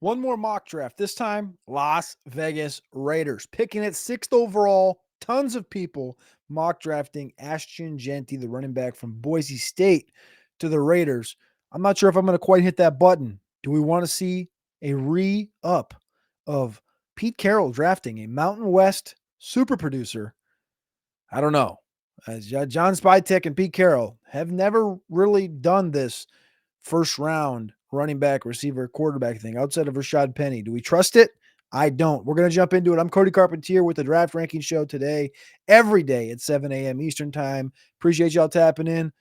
One more mock draft. This time, Las Vegas Raiders. Picking at 6th overall. Tons of people mock drafting Ashton Jeanty, the running back from Boise State, to the Raiders. I'm not sure if I'm going to quite hit that button. Do we want to see a re-up of Pete Carroll drafting a Mountain West super producer? I don't know. John Spytek and Pete Carroll have never really done this first round running back, receiver, quarterback thing outside of Rashad Penny. Do we trust it? I don't. We're going to jump into it. I'm Cody Carpentier with the Draft Ranking Show today, every day at 7 a.m. Eastern Time. Appreciate y'all tapping in.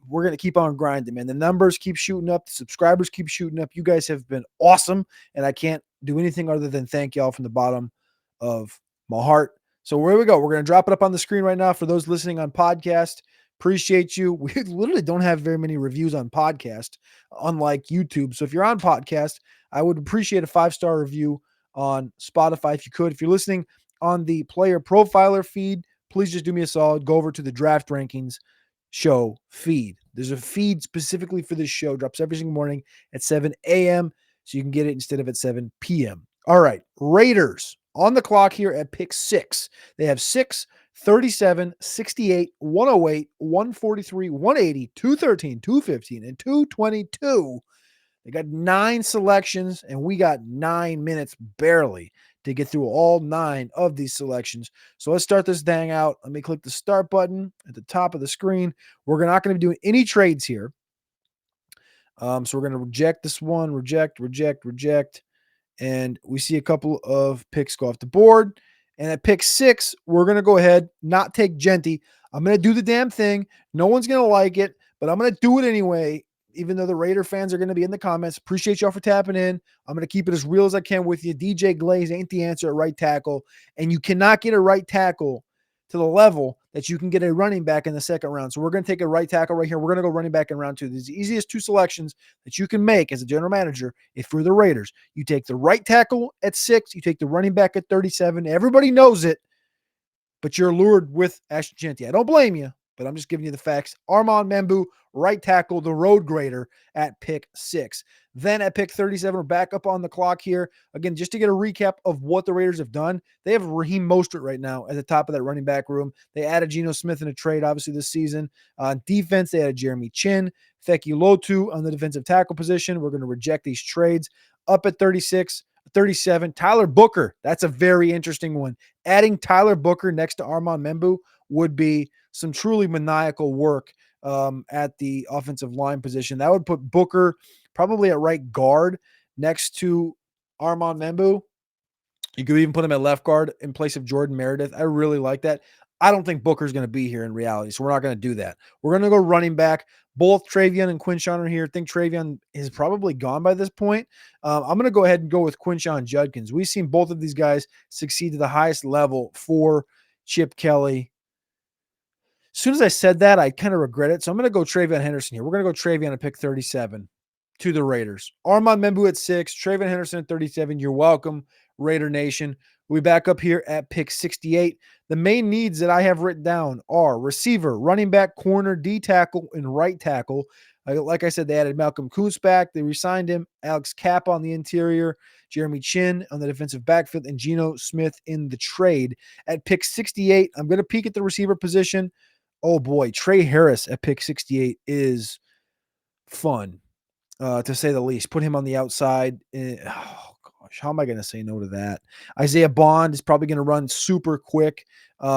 We're going to keep on grinding, man. The numbers keep shooting up. The subscribers keep shooting up. You guys have been awesome, and I can't do anything other than thank y'all from the bottom of my heart. So where we go. We're going to drop it up on the screen right now for those listening on podcast. Appreciate you. We literally don't have very many reviews on podcast, unlike YouTube. So if you're on podcast, I would appreciate a 5-star review on Spotify if you could. If you're listening on the player profiler feed, please just do me a solid. Go over to the Draft Rankings show feed. There's a feed specifically for this show. Drops every single morning at 7 a.m. so you can get it instead of at 7 p.m. All right, Raiders on the clock here at pick 6. They have 6, 37, 68, 108, 143, 180, 213, 215, and 222. They got 9 selections, and we got 9 minutes barely to get through all 9 of these selections. So let's start this thing out. Let me click the start button at the top of the screen. We're not going to be doing any trades here. So we're going to reject this one, reject. And we see a couple of picks go off the board. And at pick 6, we're going to go ahead, not take Jeanty. I'm going to do the damn thing. No one's going to like it, but I'm going to do it anyway, even though the Raider fans are going to be in the comments. Appreciate y'all for tapping in. I'm going to keep it as real as I can with you. DJ Glaze ain't the answer at right tackle, and you cannot get a right tackle to the level that you can get a running back in the second round. So we're going to take a right tackle right here. We're going to go running back in round 2. These are the easiest 2 selections that you can make as a general manager if you're the Raiders. You take the right tackle at 6. You take the running back at 37. Everybody knows it, but you're lured with Ashton Jeanty. I don't blame you, but I'm just giving you the facts. Armand Membu, right tackle, the road grader at pick 6. Then at pick 37, we're back up on the clock here. Again, just to get a recap of what the Raiders have done, they have Raheem Mostert right now at the top of that running back room. They added Geno Smith in a trade, obviously, this season. On defense, they added Jeremy Chin, Feki Lotu on the defensive tackle position. We're going to reject these trades. Up at 36, 37, Tyler Booker. That's a very interesting one. Adding Tyler Booker next to Armand Membu would be some truly maniacal work at the offensive line position. That would put Booker probably at right guard next to Armand Membu. You could even put him at left guard in place of Jordan Meredith. I really like that. I don't think Booker's going to be here in reality, so we're not going to do that. We're going to go running back. Both Travion and Quinshon are here. I think Travion is probably gone by this point. I'm going to go ahead and go with Quinshon Judkins. We've seen both of these guys succeed to the highest level for Chip Kelly. As soon as I said that, I kind of regret it. So I'm going to go Travion Henderson here. We're going to go Travion at pick 37 to the Raiders. Armand Membu at 6, Travion Henderson at 37. You're welcome, Raider Nation. We back up here at pick 68. The main needs that I have written down are receiver, running back, corner, D tackle, and right tackle. Like I said, they added Malcolm Kuntz back. They re-signed him. Alex Kapp on the interior, Jeremy Chin on the defensive backfield, and Geno Smith in the trade. At pick 68, I'm going to peek at the receiver position. Oh boy, Trey Harris at pick 68 is fun, to say the least. Put him on the outside. Oh gosh, how am I going to say no to that? Isaiah Bond is probably going to run super quick. He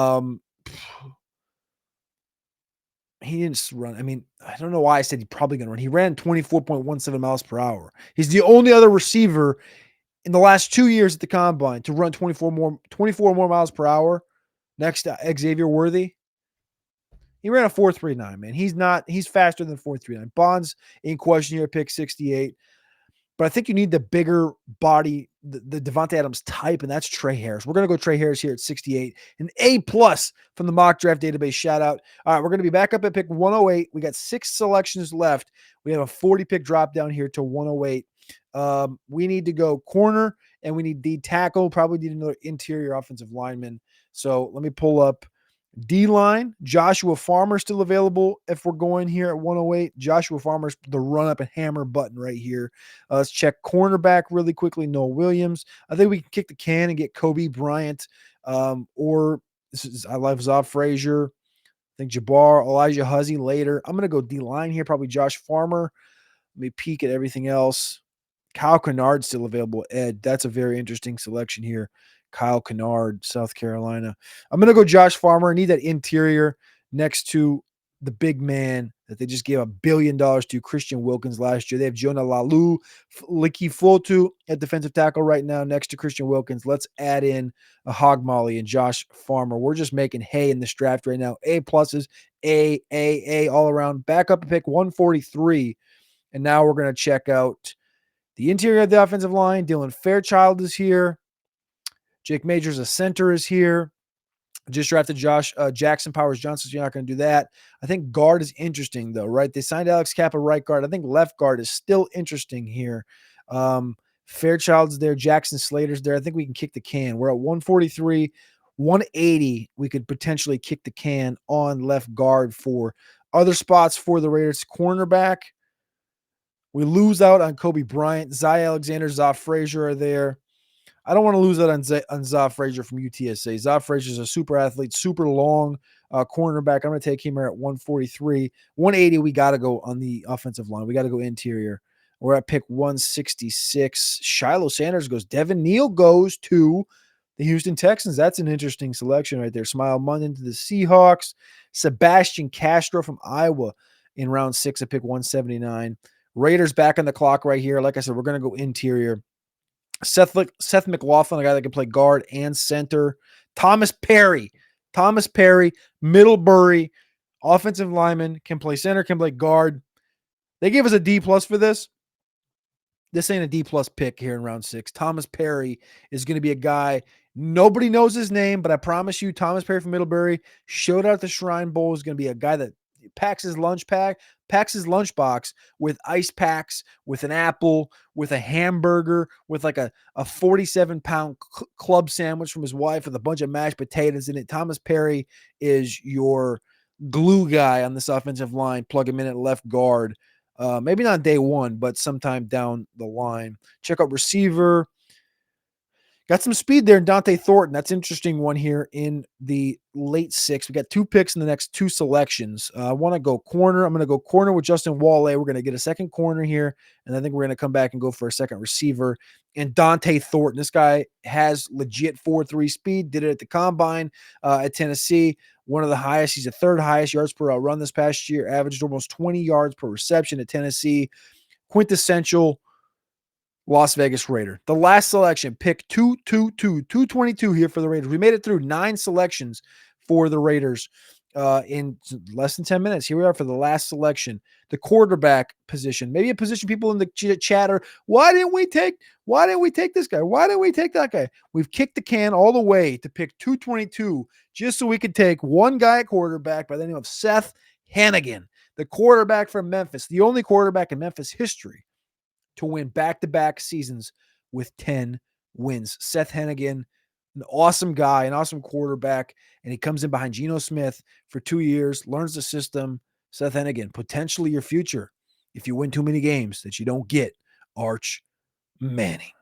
didn't run. I mean, I don't know why I said he's probably going to run. He ran 24.17 miles per hour. He's the only other receiver in the last 2 years at the combine to run 24 more miles per hour next to Xavier Worthy. He ran a 4.39, man. He's faster than 4.39. Bond's in question here, pick 68. But I think you need the bigger body, the Devontae Adams type, and that's Trey Harris. We're going to go Trey Harris here at 68. An A+ from the mock draft database. Shout out. All right, we're going to be back up at pick 108. We got 6 selections left. We have a 40-pick drop down here to 108. We need to go corner, and we need D tackle. Probably need another interior offensive lineman. So let me pull up D-line, Joshua Farmer still available if we're going here at 108. Joshua Farmer's the run-up and hammer button right here. Let's check cornerback really quickly. Noah Williams. I think we can kick the can and get Kobe Bryant, or I love Zob Frazier. I think Jabbar, Elijah Huzzy later. I'm going to go D-line here, probably Josh Farmer. Let me peek at everything else. Kyle Kennard still available. Ed, that's a very interesting selection here. Kyle Kennard, South Carolina. I'm going to go Josh Farmer. I need that interior next to the big man that they just gave $1 billion to, Christian Wilkins, last year. They have Jonah Lalu, Licky Fotu at defensive tackle right now next to Christian Wilkins. Let's add in a Hog Molly and Josh Farmer. We're just making hay in this draft right now. A pluses, A all around. Back up and pick 143. And now we're going to check out the interior of the offensive line. Dylan Fairchild is here. Jake Majors, a center, is here. Just drafted Jackson Powers Johnson, so you're not going to do that. I think guard is interesting, though, right? They signed Alex Kappa, right guard. I think left guard is still interesting here. Fairchild's there. Jackson Slater's there. I think we can kick the can. We're at 143, 180. We could potentially kick the can on left guard for other spots for the Raiders. Cornerback, we lose out on Kobe Bryant. Zy Alexander, Zob Frazier are there. I don't want to lose out on Zob Frazier from UTSA. Zob Frazier is a super athlete, super long cornerback. I'm going to take him here at 143. 180, we got to go on the offensive line. We got to go interior. We're at pick 166. Shiloh Sanders goes. Devin Neal goes to the Houston Texans. That's an interesting selection right there. Smile Munden to the Seahawks. Sebastian Castro from Iowa in round 6 at pick 179. Raiders back on the clock right here. Like I said, we're going to go interior. Seth McLaughlin, a guy that can play guard and center. Thomas Perry, Middlebury, offensive lineman, can play center, can play guard. They gave us a D+ for this. This ain't a D+ pick here in round 6. Thomas Perry is going to be a guy, nobody knows his name, but I promise you, Thomas Perry from Middlebury showed out at the Shrine Bowl, is going to be a guy that packs his lunchbox with ice packs, with an apple, with a hamburger, with like a 47-pound club sandwich from his wife with a bunch of mashed potatoes in it. Thomas Perry is your glue guy on this offensive line. Plug him in at left guard. Maybe not day one, but sometime down the line. Check out receiver. Got some speed there in Dante Thornton. That's an interesting one here in the late 6. We got 2 picks in the next 2 selections. I want to go corner. I'm going to go corner with Justin Wale. We're going to get a second corner here, and I think we're going to come back and go for a second receiver. And Dante Thornton, this guy has legit 4.3 speed. Did it at the combine at Tennessee. One of the highest. He's the 3rd highest yards per run this past year. Averaged almost 20 yards per reception at Tennessee. Quintessential Las Vegas Raider. The last selection, pick 222 here for the Raiders. We made it through 9 selections for the Raiders in less than 10 minutes. Here we are for the last selection, the quarterback position. Maybe a position people in the chatter, why didn't we take this guy? Why didn't we take that guy? We've kicked the can all the way to pick 222 just so we could take one guy at quarterback by the name of Seth Hannigan, the quarterback from Memphis, the only quarterback in Memphis history to win back-to-back seasons with 10 wins. Seth Hannigan, an awesome guy, an awesome quarterback, and he comes in behind Geno Smith for 2 years, learns the system. Seth Hannigan, potentially your future if you win too many games that you don't get Arch Manning.